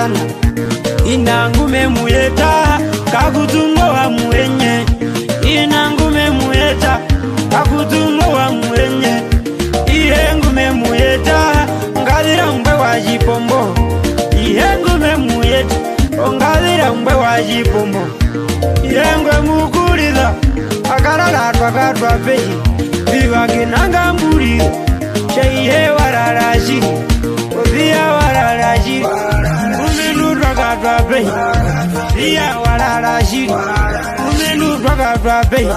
sana inangume muyeta kakutungo wa muenye inangume muyeta kakutungo wa muenye ihengume muyeta ngalira ngwe wa jipombo ihengume muyeta ngalira ngwe wa jipombo ihengwe mukulida akarara twakatwa peji viva kinanga mbuliro sheihe wararashiri via wararashiri umenu twakatwa peji via wararashiri umenu twakatwa peji